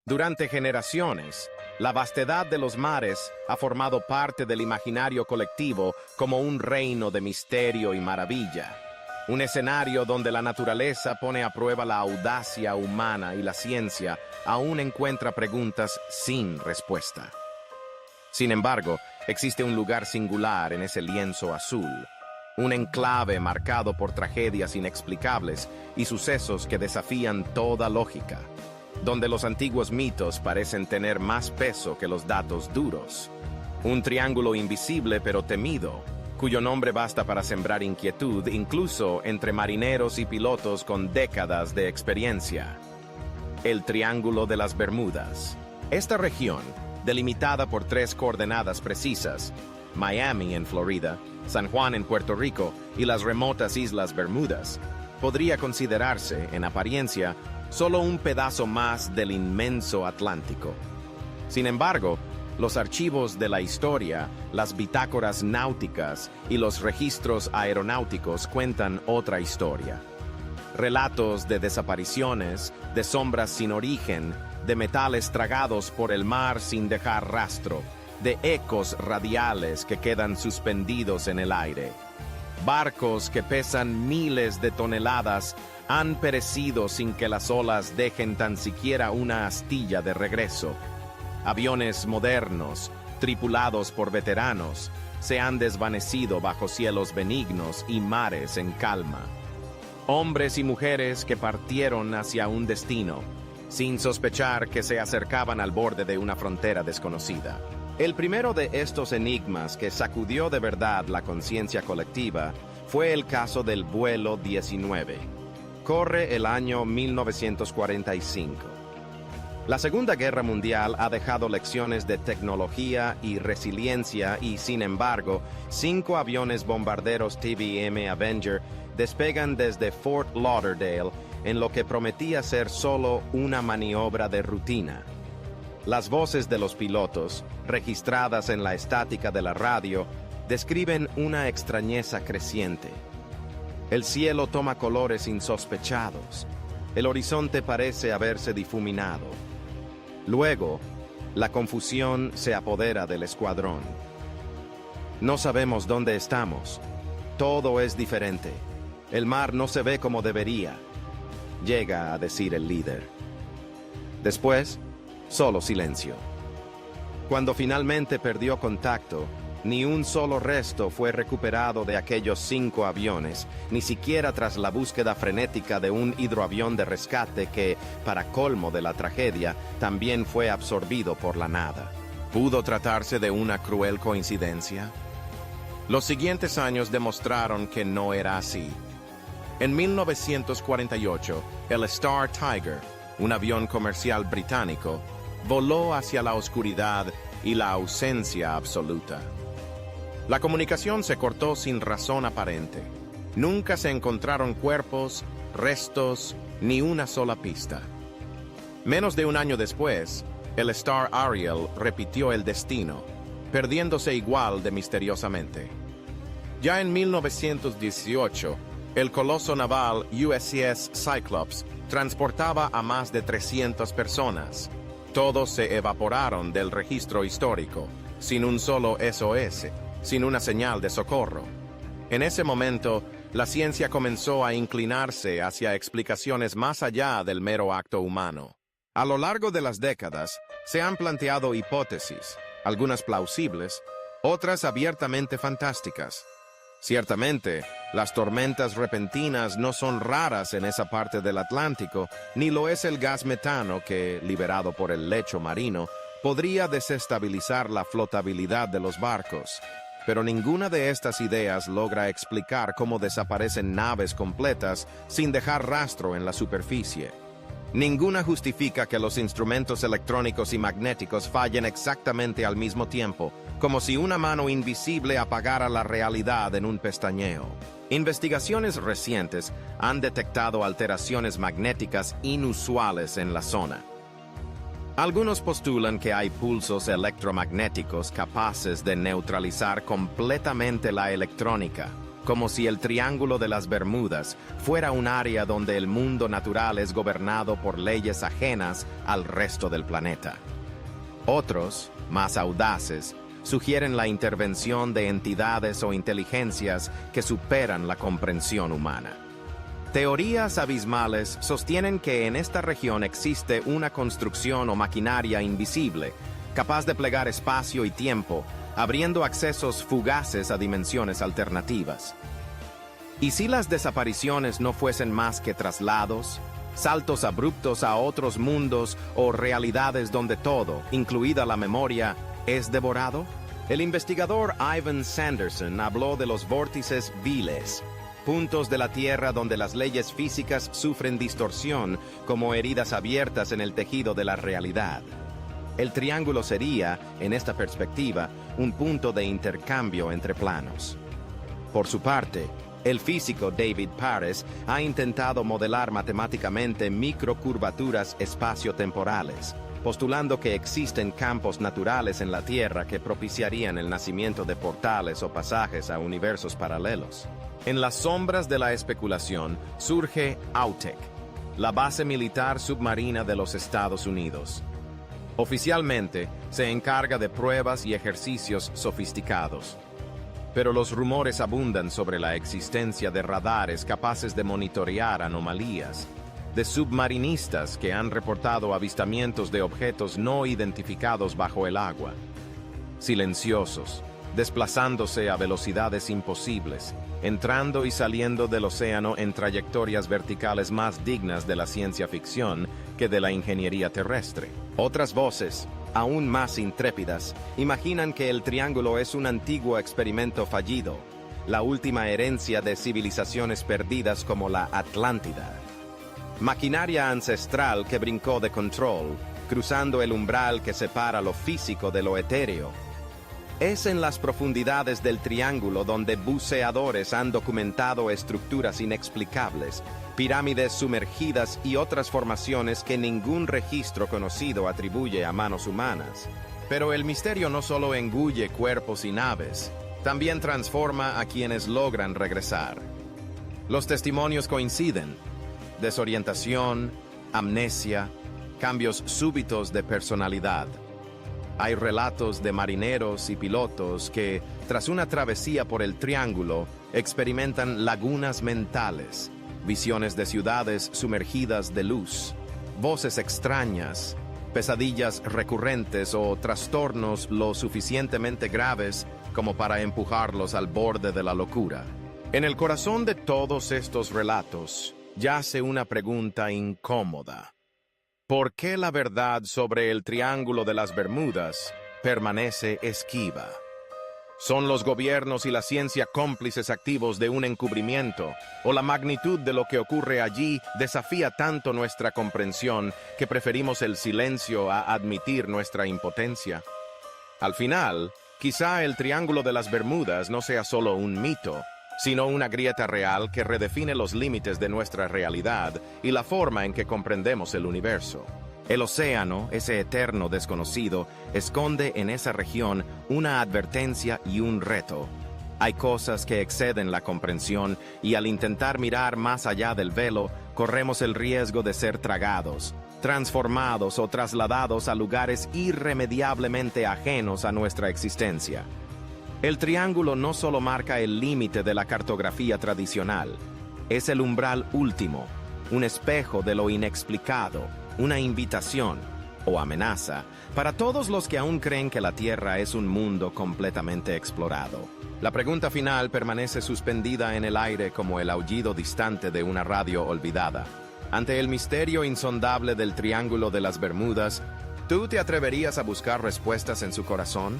Durante generaciones, la vastedad de los mares ha formado parte del imaginario colectivo como un reino de misterio y maravilla. Un escenario donde la naturaleza pone a prueba la audacia humana y la ciencia aún encuentra preguntas sin respuesta. Sin embargo, existe un lugar singular en ese lienzo azul, un enclave marcado por tragedias inexplicables y sucesos que desafían toda lógica, donde los antiguos mitos parecen tener más peso que los datos duros. Un triángulo invisible pero temido, cuyo nombre basta para sembrar inquietud incluso entre marineros y pilotos con décadas de experiencia. El Triángulo de las Bermudas. Esta región, delimitada por 3 coordenadas precisas, Miami en Florida, San Juan en Puerto Rico y las remotas Islas Bermudas, podría considerarse, en apariencia, solo un pedazo más del inmenso Atlántico. Sin embargo, los archivos de la historia, las bitácoras náuticas y los registros aeronáuticos cuentan otra historia. Relatos de desapariciones, de sombras sin origen, de metales tragados por el mar sin dejar rastro, de ecos radiales que quedan suspendidos en el aire. Barcos que pesan miles de toneladas han perecido sin que las olas dejen tan siquiera una astilla de regreso. Aviones modernos, tripulados por veteranos, se han desvanecido bajo cielos benignos y mares en calma. Hombres y mujeres que partieron hacia un destino, sin sospechar que se acercaban al borde de una frontera desconocida. El primero de estos enigmas que sacudió de verdad la conciencia colectiva fue el caso del vuelo 19. Corre el año 1945. La Segunda Guerra Mundial ha dejado lecciones de tecnología y resiliencia y, sin embargo, 5 aviones bombarderos TBM Avenger despegan desde Fort Lauderdale en lo que prometía ser solo una maniobra de rutina. Las voces de los pilotos, registradas en la estática de la radio, describen una extrañeza creciente. El cielo toma colores insospechados. El horizonte parece haberse difuminado. Luego, la confusión se apodera del escuadrón. No sabemos dónde estamos. Todo es diferente. El mar no se ve como debería, llega a decir el líder. Después, solo silencio. Cuando finalmente perdió contacto, ni un solo resto fue recuperado de aquellos 5 aviones, ni siquiera tras la búsqueda frenética de un hidroavión de rescate que, para colmo de la tragedia, también fue absorbido por la nada. ¿Pudo tratarse de una cruel coincidencia? Los siguientes años demostraron que no era así. En 1948, el Star Tiger, un avión comercial británico, voló hacia la oscuridad y la ausencia absoluta. La comunicación se cortó sin razón aparente. Nunca se encontraron cuerpos, restos, ni una sola pista. Menos de un año después, el Star Ariel repitió el destino, perdiéndose igual de misteriosamente. Ya en 1918, el coloso naval USS Cyclops transportaba a más de 300 personas. Todos se evaporaron del registro histórico, sin un solo SOS, sin una señal de socorro. En ese momento, la ciencia comenzó a inclinarse hacia explicaciones más allá del mero acto humano. A lo largo de las décadas, se han planteado hipótesis, algunas plausibles, otras abiertamente fantásticas. Ciertamente, las tormentas repentinas no son raras en esa parte del Atlántico, ni lo es el gas metano que, liberado por el lecho marino, podría desestabilizar la flotabilidad de los barcos. Pero ninguna de estas ideas logra explicar cómo desaparecen naves completas sin dejar rastro en la superficie. Ninguna justifica que los instrumentos electrónicos y magnéticos fallen exactamente al mismo tiempo, como si una mano invisible apagara la realidad en un pestañeo. Investigaciones recientes han detectado alteraciones magnéticas inusuales en la zona. Algunos postulan que hay pulsos electromagnéticos capaces de neutralizar completamente la electrónica, como si el Triángulo de las Bermudas fuera un área donde el mundo natural es gobernado por leyes ajenas al resto del planeta. Otros, más audaces, sugieren la intervención de entidades o inteligencias que superan la comprensión humana. Teorías abismales sostienen que en esta región existe una construcción o maquinaria invisible, capaz de plegar espacio y tiempo, abriendo accesos fugaces a dimensiones alternativas. ¿Y si las desapariciones no fuesen más que traslados, saltos abruptos a otros mundos o realidades donde todo, incluida la memoria, es devorado? El investigador Ivan Sanderson habló de los vórtices viles, puntos de la Tierra donde las leyes físicas sufren distorsión como heridas abiertas en el tejido de la realidad. El triángulo sería, en esta perspectiva, un punto de intercambio entre planos. Por su parte, el físico David Paris ha intentado modelar matemáticamente microcurvaturas espaciotemporales, postulando que existen campos naturales en la Tierra que propiciarían el nacimiento de portales o pasajes a universos paralelos. En las sombras de la especulación surge AUTEC, la base militar submarina de los Estados Unidos. Oficialmente, se encarga de pruebas y ejercicios sofisticados. Pero los rumores abundan sobre la existencia de radares capaces de monitorear anomalías, de submarinistas que han reportado avistamientos de objetos no identificados bajo el agua, silenciosos, desplazándose a velocidades imposibles, entrando y saliendo del océano en trayectorias verticales más dignas de la ciencia ficción que de la ingeniería terrestre. Otras voces, aún más intrépidas, imaginan que el Triángulo es un antiguo experimento fallido, la última herencia de civilizaciones perdidas como la Atlántida. Maquinaria ancestral que brincó de control, cruzando el umbral que separa lo físico de lo etéreo. Es en las profundidades del Triángulo donde buceadores han documentado estructuras inexplicables, pirámides sumergidas y otras formaciones que ningún registro conocido atribuye a manos humanas. Pero el misterio no solo engulle cuerpos y naves, también transforma a quienes logran regresar. Los testimonios coinciden: desorientación, amnesia, cambios súbitos de personalidad. Hay relatos de marineros y pilotos que, tras una travesía por el Triángulo, experimentan lagunas mentales, visiones de ciudades sumergidas de luz, voces extrañas, pesadillas recurrentes o trastornos lo suficientemente graves como para empujarlos al borde de la locura. En el corazón de todos estos relatos yace una pregunta incómoda. ¿Por qué la verdad sobre el Triángulo de las Bermudas permanece esquiva? ¿Son los gobiernos y la ciencia cómplices activos de un encubrimiento? ¿O la magnitud de lo que ocurre allí desafía tanto nuestra comprensión que preferimos el silencio a admitir nuestra impotencia? Al final, quizá el Triángulo de las Bermudas no sea solo un mito, sino una grieta real que redefine los límites de nuestra realidad y la forma en que comprendemos el universo. El océano, ese eterno desconocido, esconde en esa región una advertencia y un reto. Hay cosas que exceden la comprensión y al intentar mirar más allá del velo, corremos el riesgo de ser tragados, transformados o trasladados a lugares irremediablemente ajenos a nuestra existencia. El Triángulo no solo marca el límite de la cartografía tradicional, es el umbral último, un espejo de lo inexplicado, una invitación o amenaza para todos los que aún creen que la Tierra es un mundo completamente explorado. La pregunta final permanece suspendida en el aire como el aullido distante de una radio olvidada. Ante el misterio insondable del Triángulo de las Bermudas, ¿tú te atreverías a buscar respuestas en su corazón?